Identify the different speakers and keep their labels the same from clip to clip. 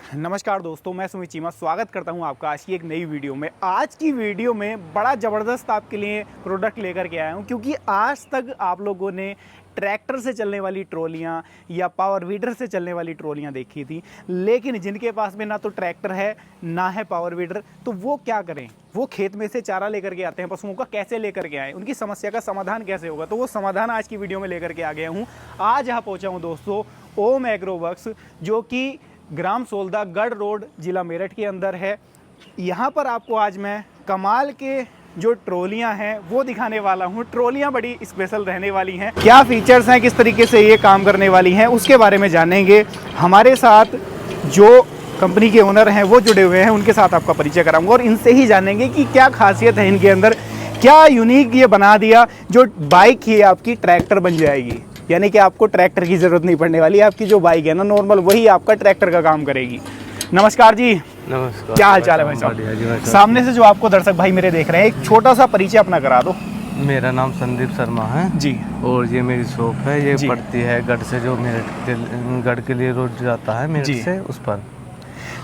Speaker 1: नमस्कार दोस्तों, मैं सुमित चीमा स्वागत करता हूं आपका आज की एक नई वीडियो में। आज की वीडियो में बड़ा ज़बरदस्त आपके लिए प्रोडक्ट लेकर के आया हूं, क्योंकि आज तक आप लोगों ने ट्रैक्टर से चलने वाली ट्रॉलियां या पावर वीडर से चलने वाली ट्रॉलियां देखी थी, लेकिन जिनके पास में ना तो ट्रैक्टर है ना है पावर वीडर, तो वो क्या करें? वो खेत में से चारा लेकर के आते हैं, पशुओं का कैसे लेकर के आए, उनकी समस्या का समाधान कैसे होगा? तो वो समाधान आज की वीडियो में लेकर के आ गया हूँ। आज यहाँ पहुँचा हूँ दोस्तों ओम एग्रोवर्क्स, जो कि ग्राम सोलदा गढ़ रोड जिला मेरठ के अंदर है। यहाँ पर आपको आज मैं कमाल के जो ट्रॉलियाँ हैं वो दिखाने वाला हूँ। ट्रॉलियाँ बड़ी स्पेशल रहने वाली हैं, क्या फीचर्स हैं, किस तरीके से ये काम करने वाली हैं, उसके बारे में जानेंगे। हमारे साथ जो कंपनी के ओनर हैं वो जुड़े हुए हैं, उनके साथ आपका परिचय कराऊंगा और इनसे ही जानेंगे कि क्या खासियत है इनके अंदर, क्या यूनिक ये बना दिया जो बाइक ही आपकी ट्रैक्टर बन जाएगी। यानी कि आपको ट्रैक्टर की ज़रूरत नहीं पड़ने वाली, आपकी जो बाइक है ना नॉर्मल, वही आपका ट्रैक्टर का काम करेगी। नमस्कार जी।
Speaker 2: नमस्कार।
Speaker 1: क्या हाल चाल है भाई साहब? सामने से जो आपको दर्शक भाई मेरे देख रहे हैं, एक छोटा सा परिचय अपना करा दो।
Speaker 2: मेरा नाम संदीप शर्मा है जी, और ये मेरी शॉप है। ये पड़ती है गढ़ से, जो मेरठ गढ़ के लिए रोड जाता है मेरठ से, उस पर।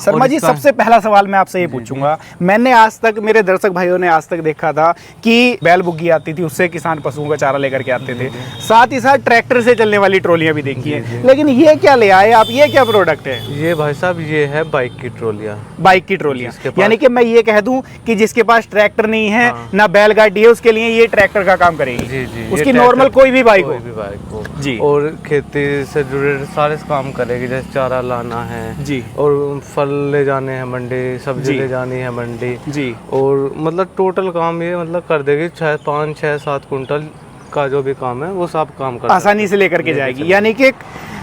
Speaker 1: शर्मा जी, सबसे पहला सवाल मैं आपसे ये पूछूंगा, मैंने आज तक, मेरे दर्शक भाइयों ने आज तक देखा था कि बैल बुग्गी आती थी, उससे किसान पशुओं का चारा लेकर के आते थे, साथ ही साथ ट्रैक्टर से चलने वाली ट्रॉलियां भी देखी है, लेकिन ये क्या ले आए आप? ये क्या प्रोडक्ट है?
Speaker 2: ये भाई साहब, ये है बाइक की ट्रॉलियां।
Speaker 1: बाइक की ट्रॉलियां, यानी कि मैं ये कह दूं कि जिसके पास ट्रैक्टर नहीं है ना बैलगाड़ी है, उसके लिए ये ट्रैक्टर का काम करेगी।
Speaker 2: जी जी,
Speaker 1: उसकी नॉर्मल कोई भी बाइक
Speaker 2: हो
Speaker 1: जी,
Speaker 2: और खेती से जुड़े सारे काम करेगी, जैसे चारा लाना है जी, और फल ले जाने हैं मंडी, सब्जी ले जानी है मंडी जी, और मतलब टोटल काम ये मतलब कर देगी। 5, 6, 7 कुंटल का जो भी काम है वो सब काम कर
Speaker 1: आसानी से लेकर के जाएगी। यानी कि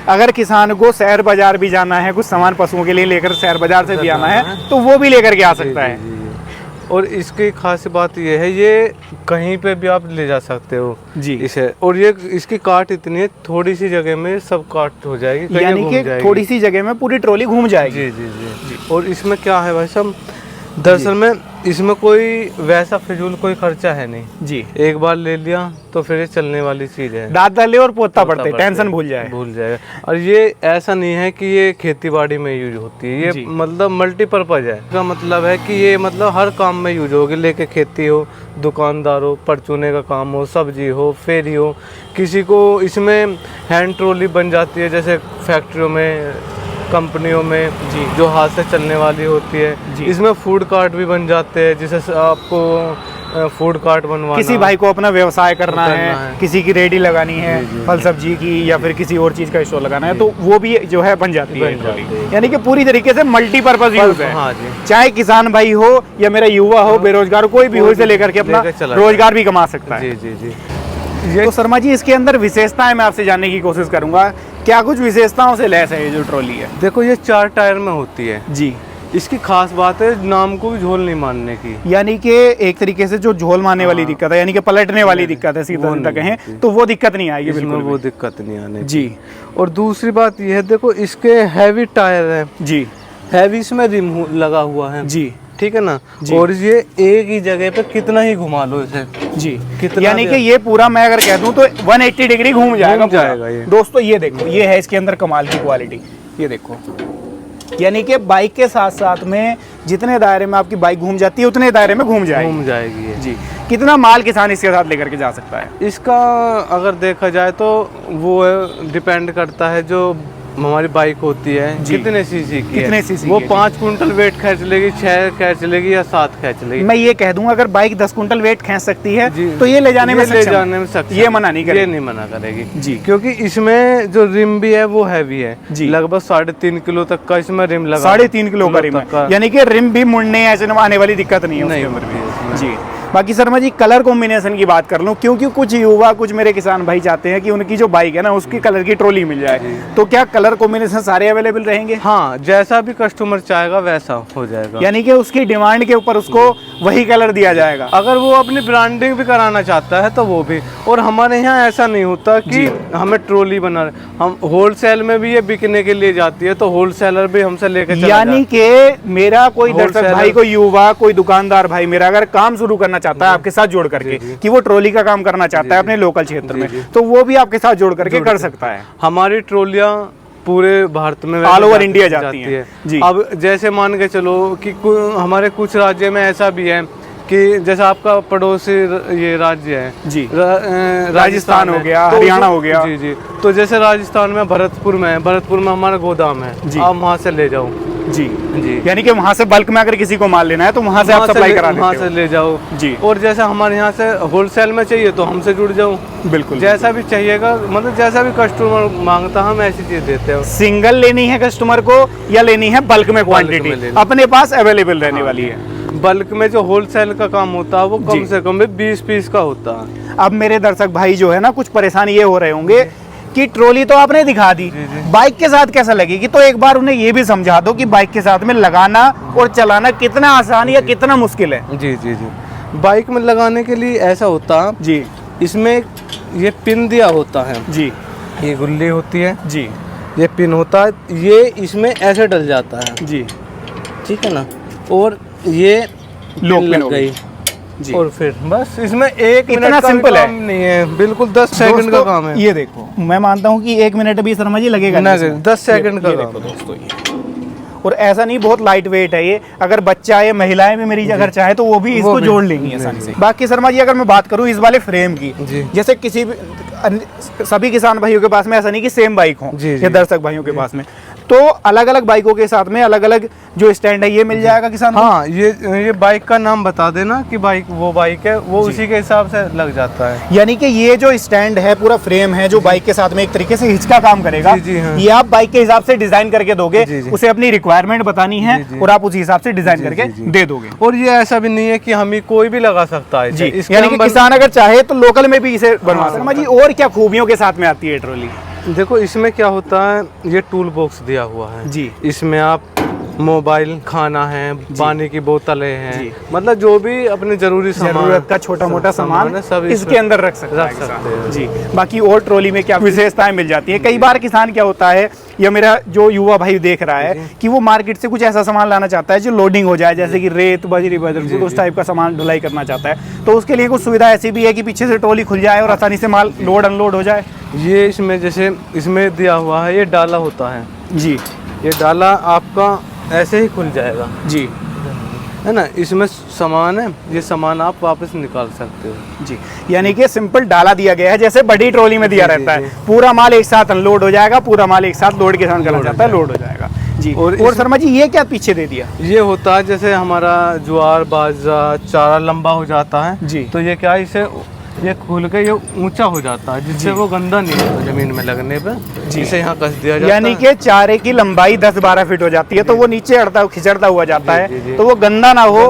Speaker 1: अगर किसान को शहर बाजार भी जाना है, कुछ सामान पशुओं के लिए लेकर शहर बाजार से भी आना है, तो वो भी लेकर के आ सकता है।
Speaker 2: और इसकी खास बात ये है, ये कहीं पे भी आप ले जा सकते हो जी इसे। और ये इसकी काट इतनी है, थोड़ी सी जगह में सब काट हो जाएगी,
Speaker 1: यानी कि थोड़ी सी जगह में पूरी ट्रॉली घूम जाएगी।
Speaker 2: जी जी जी। और इसमें क्या है भाई साहब, दरअसल में इसमें कोई वैसा फिजूल कोई खर्चा है नहीं जी। एक बार ले लिया तो फिर ये चलने वाली चीज है,
Speaker 1: दांत डाले और पोता पड़ते, टेंशन भूल जाएगा।
Speaker 2: और ये ऐसा नहीं है कि ये खेती बाड़ी में यूज होती है, ये मतलब मल्टीपर्पज है। इसका मतलब है कि ये मतलब हर काम में यूज होगी, लेके खेती हो, दुकानदार हो, परचूने का काम हो, सब्जी हो, फेरी हो, किसी को इसमें हैंड ट्रॉली बन जाती है, जैसे फैक्ट्रियों में, कंपनियों में जी, जो हाथ से चलने वाली होती है। इसमें फूड कार्ट भी बन जाते हैं, जिसे आपको फूड कार्ट बनवाना,
Speaker 1: किसी भाई को अपना व्यवसाय करना है, किसी की रेडी लगानी है फल सब्जी की, या फिर किसी और चीज का स्टॉल लगाना है, तो वो भी जो है बन जाती है। यानी कि पूरी तरीके से मल्टीपर्पज यूज है। चाहे किसान भाई हो या मेरा युवा हो, बेरोजगार कोई भी हो, इसे लेकर के अपना रोजगार भी कमा सकता है।
Speaker 2: जी जी जी।
Speaker 1: तो शर्मा जी, इसके अंदर विशेषताएं मैं आपसे जानने की कोशिश करूंगा, क्या कुछ विशेषताओं से लैस है ये जो ट्रॉली है?
Speaker 2: देखो, ये 4 टायर में होती है
Speaker 1: जी।
Speaker 2: इसकी खास बात है नाम को भी झोल नहीं मारने की,
Speaker 1: यानी कि एक तरीके से जो झोल मारने वाली दिक्कत है, यानी कि पलटने वाली दिक्कत है, सीधा सीधा कहें तो वो दिक्कत नहीं आएगी बिल्कुल,
Speaker 2: वो दिक्कत नहीं आने
Speaker 1: जी।
Speaker 2: और दूसरी बात ये है, देखो इसके हैवी टायर है जी, हैवी इसमें रिम लगा हुआ है जी, ठीक है ना। और ये एक ही जगह पे कितना ही घुमा लो इसे जी, कितना,
Speaker 1: यानी कि ये पूरा मैं अगर कह दूं तो 180 डिग्री घूम जाएगा
Speaker 2: ये।
Speaker 1: दोस्तों ये देखो, ये है इसके अंदर कमाल की क्वालिटी, ये देखो। यानी कि बाइक के साथ साथ में जितने दायरे में आपकी बाइक घूम जाती है, उतने दायरे में घूम जाएगी
Speaker 2: जी।
Speaker 1: कितना माल किसान इसके साथ लेकर के जा सकता है?
Speaker 2: इसका अगर देखा जाए तो वो डिपेंड करता है, जो हमारी बाइक होती है कितने सीसी की,
Speaker 1: कितने सीसी,
Speaker 2: वो 5 कुंटल वेट खींच लेगी, 6 खींच लेगी या 7 खींच लेगी।
Speaker 1: मैं ये कह दूं, अगर बाइक 10 कुंटल वेट खींच सकती है तो ये ले जाने में सक्षम, ये मना नहीं करेगी,
Speaker 2: ये नहीं मना करेगी जी, क्योंकि इसमें जो रिम भी है वो हैवी है जी, लगभग 3.5 किलो तक का इसमें रिम लगा,
Speaker 1: 3.5 किलो का रिम है, यानी कि रिम भी मुड़ने ऐसे आने वाली दिक्कत नहीं है जी। बाकी शर्मा जी, कलर कॉम्बिनेशन की बात कर लूं, क्योंकि कुछ युवा, कुछ मेरे किसान भाई चाहते हैं कि उनकी जो बाइक है ना उसकी कलर की ट्रॉली मिल जाए, तो क्या कलर कॉम्बिनेशन सारे अवेलेबल रहेंगे?
Speaker 2: हाँ, जैसा भी कस्टमर चाहेगा वैसा हो जाएगा,
Speaker 1: यानी कि उसकी डिमांड के ऊपर उसको वही कलर दिया जाएगा।
Speaker 2: अगर वो अपनी ब्रांडिंग भी कराना चाहता है तो वो भी। और हमारे यहाँ ऐसा नहीं होता कि हमें ट्रॉली बना, हम होलसेल में भी ये बिकने के लिए जाती है, तो होलसेलर भी हमसे लेकर,
Speaker 1: यानी कि मेरा कोई दर्शक भाई, कोई युवा, कोई दुकानदार भाई मेरा अगर काम शुरू करना चाहता है आपके साथ जोड़ करके, कि वो ट्रॉली का काम करना चाहता है अपने लोकल क्षेत्र में, तो वो भी आपके साथ जोड़ करके कर सकता है।
Speaker 2: हमारी ट्रॉलियां पूरे भारत में
Speaker 1: ऑल ओवर इंडिया जाती है जी।
Speaker 2: अब जैसे मान के चलो कि हमारे कुछ राज्य में ऐसा भी है कि जैसा आपका पड़ोसी ये राज्य है
Speaker 1: जी,
Speaker 2: राजस्थान
Speaker 1: हो गया,
Speaker 2: तो
Speaker 1: हरियाणा हो गया
Speaker 2: जी जी। तो जैसे राजस्थान में भरतपुर में हमारा गोदाम है जी, आप वहाँ से ले जाओ
Speaker 1: जी
Speaker 2: जी।
Speaker 1: यानी कि वहाँ से बल्क में अगर किसी को माल लेना है तो वहाँ से आप सप्लाई करा देते हो,
Speaker 2: वहाँ से ले जाओ
Speaker 1: जी।
Speaker 2: और जैसे हमारे यहाँ से होलसेल में चाहिए तो हमसे जुड़ जाओ,
Speaker 1: बिल्कुल
Speaker 2: जैसा भी चाहिएगा, मतलब जैसा भी कस्टमर मांगता हम ऐसी चीज देते हैं।
Speaker 1: सिंगल लेनी है कस्टमर को या लेनी है बल्क में क्वांटिटी, अपने पास अवेलेबल रहने वाली है।
Speaker 2: बल्क में जो होलसेल का काम होता है वो कम से कम 20 पीस का होता है।
Speaker 1: अब मेरे दर्शक भाई जो है ना, कुछ परेशानी ये हो रहे होंगे कि ट्रॉली तो आपने दिखा दी, बाइक के साथ कैसा लगेगी, तो एक बार उन्हें ये भी समझा दो कि बाइक के साथ में लगाना और चलाना कितना आसान या कितना मुश्किल है।
Speaker 2: जी जी जी। बाइक में लगाने के लिए ऐसा होता है
Speaker 1: जी, इसमें
Speaker 2: ये पिन दिया होता है
Speaker 1: जी,
Speaker 2: ये गुल्ली होती है
Speaker 1: जी,
Speaker 2: ये पिन होता है, ये इसमें ऐसे डल जाता है
Speaker 1: जी,
Speaker 2: ठीक है ना, और ये
Speaker 1: लॉक पिन
Speaker 2: लग
Speaker 1: हो
Speaker 2: गई
Speaker 1: जी।
Speaker 2: और फिर बस इसमें एक
Speaker 1: इतना
Speaker 2: मिनट का
Speaker 1: सिंपल
Speaker 2: भी
Speaker 1: है।
Speaker 2: काम नहीं है, बिल्कुल 10 सेकंड का काम है।
Speaker 1: ये देखो, मैं मानता हूँ कि 1 मिनट भी शर्मा जी लगेगा
Speaker 2: ना,
Speaker 1: नहीं,
Speaker 2: 10 सेकंड का
Speaker 1: ये
Speaker 2: काम
Speaker 1: देखो दोस्तों ये, और ऐसा नहीं, बहुत लाइट वेट है ये, अगर बच्चा या महिलाएं भी मेरी अगर चाहे तो वो भी इसको जोड़ लेंगी आसानी से। बाकी शर्मा जी अगर मैं बात करूं इस वाले फ्रेम की, जैसे किसी भी सभी किसान भाइयों के पास में ऐसा नहीं कि सेम बाइक हो, या दर्शक भाइयों के पास में, तो अलग अलग बाइकों के साथ में अलग अलग जो स्टैंड है ये मिल जाएगा किसान को?
Speaker 2: हाँ, ये बाइक का नाम बता देना कि बाइक वो बाइक है, वो उसी के हिसाब से लग जाता है।
Speaker 1: यानी कि ये जो स्टैंड है, पूरा फ्रेम है जो बाइक के साथ में एक तरीके से हिच का काम करेगा,
Speaker 2: जी, हाँ।
Speaker 1: ये आप बाइक के हिसाब से डिजाइन करके दोगे, उसे अपनी रिक्वायरमेंट बतानी है और आप उसी हिसाब से डिजाइन करके दे दोगे।
Speaker 2: और ये ऐसा भी नहीं है कि हमें कोई भी लगा सकता है
Speaker 1: जी, यानी कि किसान अगर चाहे तो लोकल में भी इसे बनवा सकता है जी। और क्या खूबियों के साथ में आती है ट्रॉली?
Speaker 2: देखो इसमें क्या होता है, ये टूल बॉक्स दिया हुआ है
Speaker 1: जी,
Speaker 2: इसमें आप मोबाइल, खाना है, पानी की बोतलें हैं, मतलब जो भी अपने जरूरत
Speaker 1: का छोटा मोटा सामान
Speaker 2: सब
Speaker 1: इसके अंदर रख सकते हैं जी। बाकी और ट्रॉली में क्या विशेषताएं मिल जाती है? कई बार किसान क्या होता है, या मेरा जो युवा भाई देख रहा है कि वो मार्केट से कुछ ऐसा सामान लाना चाहता है जो लोडिंग हो जाए, जैसे कि रेत, बजरी, बजर, उस टाइप का सामान ढुलाई करना चाहता है, तो उसके लिए कुछ सुविधा ऐसी भी है कि पीछे से ट्रॉली खुल जाए और आसानी से माल लोड अनलोड हो जाए?
Speaker 2: ये इसमें जैसे इसमें दिया हुआ है, ये डाला होता है
Speaker 1: जी,
Speaker 2: ये डाला आपका ऐसे ही खुल जाएगा
Speaker 1: जी,
Speaker 2: है ना, इसमें सामान है, ये सामान आप वापस निकाल सकते हो
Speaker 1: जी। यानी कि सिंपल डाला दिया गया है, जैसे बड़ी ट्रॉली में दिया रहता है, पूरा माल एक साथ अनलोड हो जाएगा, पूरा माल एक साथ लोड के साथ करना चाहता है, लोड हो जाएगा जी। और शर्मा जी ये क्या पीछे दे दिया?
Speaker 2: ये होता है जैसे हमारा ज्वार बाजरा चारा लंबा हो जाता है
Speaker 1: जी,
Speaker 2: तो ये क्या है, इसे ये खोल के ये ऊंचा हो जाता है, जिससे वो गंदा नहीं होता जमीन में लगने पे, इसे यहाँ कस दिया जाता है।
Speaker 1: यानी कि चारे की लंबाई 10-12 फीट हो जाती है, तो वो नीचे अड़ता खिचड़ता हुआ जाता है, तो वो गंदा ना हो,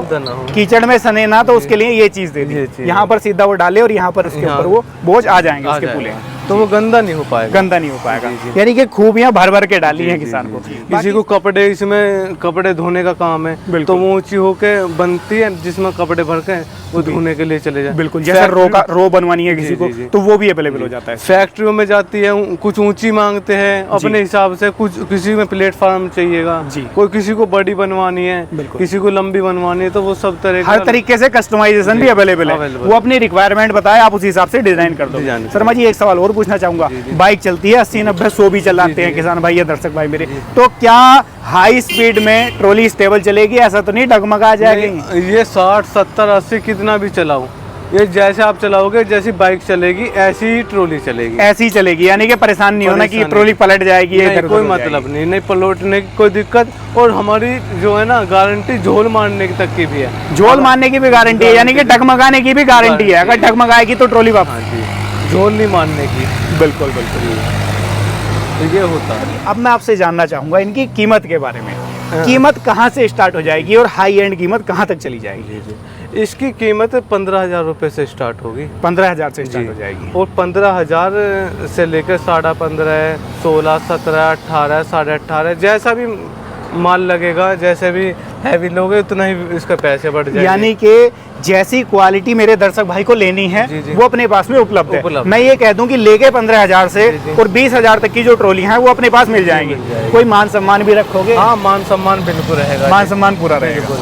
Speaker 1: कीचड़ में सने ना, तो उसके लिए ये चीज दे दी, यहाँ पर सीधा वो डाले और यहाँ पर उसके ऊपर वो बोझ आ जाएंगे उसके पुले,
Speaker 2: तो वो गंदा नहीं हो पाएगा,
Speaker 1: गंदा नहीं हो पाएगा। यानी कि खूबियां भर भर के डाली हैं किसान को।
Speaker 2: किसी को कपड़े, इसमें कपड़े धोने का काम है तो वो ऊंची होके बनती है, जिसमें कपड़े भर के वो धोने के लिए चले जाए,
Speaker 1: बिल्कुल, जैसे रो बनवानी है किसी को तो वो भी अवेलेबल हो जाता है।
Speaker 2: फैक्ट्रियों में जाती है, कुछ ऊंची मांगते हैं अपने हिसाब से, कुछ किसी में प्लेटफॉर्म चाहिएगा, कोई किसी को बड़ी बनवानी है, किसी को लंबी बनवानी है, तो वो सब तरह
Speaker 1: हर तरीके से कस्टमाइजेशन भी अवेलेबल है, वो अपनी रिक्वायरमेंट बताए, आप उसी हिसाब से डिजाइन कर दो। शर्मा जी एक सवाल और पूछना चाहूंगा, बाइक चलती है 80-90-100 भी चलाते हैं किसान भाई या दर्शक भाई मेरे, तो क्या हाई स्पीड में ट्रॉली स्टेबल चलेगी? ऐसा तो नहीं डगमगा जाएगी?
Speaker 2: ये 60, 70, 80 कितना भी चलाओ, ये जैसे आप चलाओगे, जैसी बाइक चलेगी ऐसी ही ट्रॉली चलेगी,
Speaker 1: ऐसी ही चलेगी, यानी कि परेशान नहीं होना कि ट्रॉली पलट जाएगी,
Speaker 2: कोई मतलब नहीं पलटने की कोई दिक्कत। और हमारी जो है ना गारंटी झोल मारने तक की भी है,
Speaker 1: झोल मारने की भी गारंटी है, यानी कि डगमगाने की भी गारंटी है, अगर डगमगाएगी तो ट्रॉली वापस,
Speaker 2: झोल नहीं मारने की।
Speaker 1: बिल्कुल बिल्कुल,
Speaker 2: तो ये होता है।
Speaker 1: अब मैं आपसे जानना चाहूंगा इनकी कीमत के बारे में, कीमत कहाँ से स्टार्ट हो जाएगी और हाई एंड कीमत कहाँ तक चली जाएगी?
Speaker 2: इसकी कीमत 15,000 रुपये से स्टार्ट होगी,
Speaker 1: 15,000 से स्टार्ट हो जाएगी,
Speaker 2: और 15,000 से लेकर 15.5, 16, 17, 18, 18.5, जैसा भी माल लगेगा, जैसे भी हैवी लोगे उतना ही इसका पैसे बढ़ जाएंगे।
Speaker 1: यानी कि जैसी क्वालिटी मेरे दर्शक भाई को लेनी है वो अपने पास में उपलब्ध है। मैं ये कह दूं कि लेके 15,000 से और 20,000 तक की जो ट्रॉली है वो अपने पास मिल जाएंगी। कोई मान सम्मान भी रखोगे?
Speaker 2: हाँ, मान सम्मान बिल्कुल रहेगा,
Speaker 1: मान सम्मान पूरा रहेगा।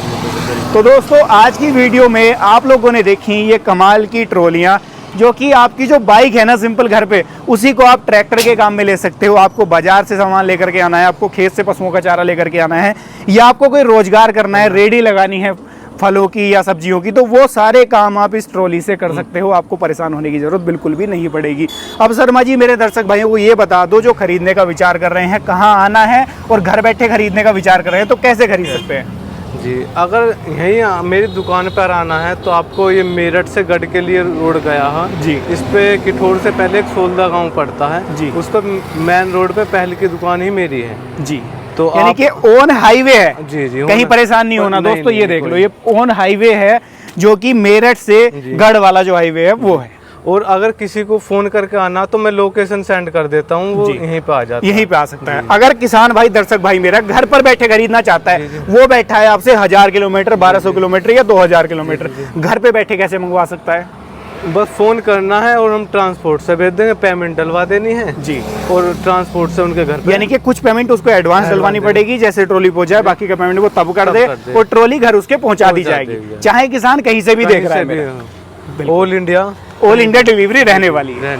Speaker 1: तो दोस्तों आज की वीडियो में आप लोगों ने देखी ये कमाल की ट्रॉलियाँ जो कि आपकी जो बाइक है ना सिंपल घर पे, उसी को आप ट्रैक्टर के काम में ले सकते हो। आपको बाजार से सामान लेकर के आना है, आपको खेत से पशुओं का चारा लेकर के आना है, या आपको कोई रोजगार करना है, रेडी लगानी है फलों की या सब्जियों की, तो वो सारे काम आप इस ट्रॉली से कर सकते हो। आपको परेशान होने की जरूरत बिल्कुल भी नहीं पड़ेगी। अब शर्मा जी मेरे दर्शक भाइयों को ये बता दो, जो खरीदने का विचार कर रहे हैं, कहाँ आना है, और घर बैठे खरीदने का विचार कर रहे हैं तो कैसे खरीद सकते हैं?
Speaker 2: जी, अगर यहीं मेरी दुकान पर आना है तो आपको ये मेरठ से गढ़ के लिए रोड गया है
Speaker 1: जी।
Speaker 2: इस पे किठौर से पहले एक सोलदा गांव पड़ता है
Speaker 1: जी।
Speaker 2: उस पर मेन रोड पे पहले की दुकान ही मेरी है
Speaker 1: जी।
Speaker 2: तो
Speaker 1: यानी कि ऑन हाईवे है।
Speaker 2: जी जी,
Speaker 1: कहीं परेशान नहीं होना दोस्तों। ये देख लो,
Speaker 2: कोई-
Speaker 1: ये ऑन हाईवे है, जो कि मेरठ से गढ़ वाला जो हाईवे है वो है।
Speaker 2: और अगर किसी को फोन करके आना तो मैं लोकेशन सेंड कर देता हूँ, वो यहीं पे आ जाता है।
Speaker 1: यहीं पे आ सकता है। अगर किसान भाई, दर्शक भाई मेरा घर पर बैठे खरीदना चाहता है, वो बैठा है आपसे 1000 किलोमीटर, 1200 किलोमीटर या 2000 किलोमीटर, घर पे बैठे कैसे मंगवा सकता है?
Speaker 2: बस फोन करना है और हम ट्रांसपोर्ट से भेज देंगे, पेमेंट डलवा देनी है
Speaker 1: जी,
Speaker 2: और ट्रांसपोर्ट से उनके घर पे,
Speaker 1: यानी कि कुछ पेमेंट उसको एडवांस डलवानी पड़ेगी, जैसे ट्रॉली पहुंच जाए, बाकी का पेमेंट वो तब कर दे और ट्रॉली घर उसके पहुंचा दी जाएगी। चाहे किसान कहीं से भी देख रहा है मेरा।
Speaker 2: ऑल इंडिया
Speaker 1: डिलीवरी रहने वाली है।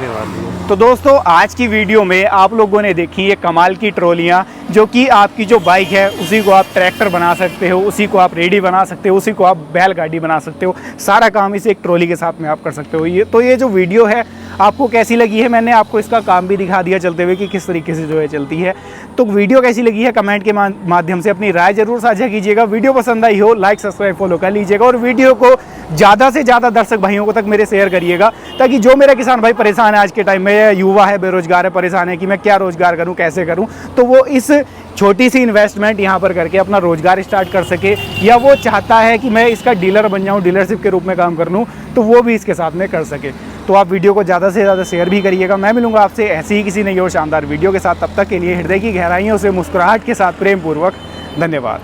Speaker 1: तो दोस्तों आज की वीडियो में आप लोगों ने देखी ये कमाल की ट्रॉलियाँ, जो कि आपकी जो बाइक है उसी को आप ट्रैक्टर बना सकते हो, उसी को आप रेडी बना सकते हो, उसी को आप बैलगाड़ी बना सकते हो। सारा काम इस एक ट्रॉली के साथ में आप कर सकते हो। ये जो वीडियो है आपको कैसी लगी है, मैंने आपको इसका काम भी दिखा दिया चलते हुए कि किस तरीके से जो है चलती है। तो वीडियो कैसी लगी है कमेंट के माध्यम से अपनी राय जरूर साझा कीजिएगा। वीडियो पसंद आई हो लाइक सब्सक्राइब फॉलो कर लीजिएगा, और वीडियो को ज़्यादा से ज़्यादा दर्शक भाइयों को तक मेरे शेयर करिएगा, ताकि जो मेरा किसान भाई परेशान है आज के टाइम में, युवा है, बेरोजगार है, परेशान है कि मैं क्या रोजगार करूं, कैसे करूं, तो वो इस छोटी सी इन्वेस्टमेंट यहाँ पर करके अपना रोजगार स्टार्ट कर सके, या वो चाहता है कि मैं इसका डीलर बन जाऊँ, डीलरशिप के रूप में काम कर लूँ, तो वो भी इसके साथ में कर सके। तो आप वीडियो को ज़्यादा से ज़्यादा शेयर भी करिएगा। मैं मिलूंगा आपसे ऐसी ही किसी नई और शानदार वीडियो के साथ। तब तक के लिए हृदय की गहराइयों से मुस्कुराहट के साथ प्रेम पूर्वक धन्यवाद।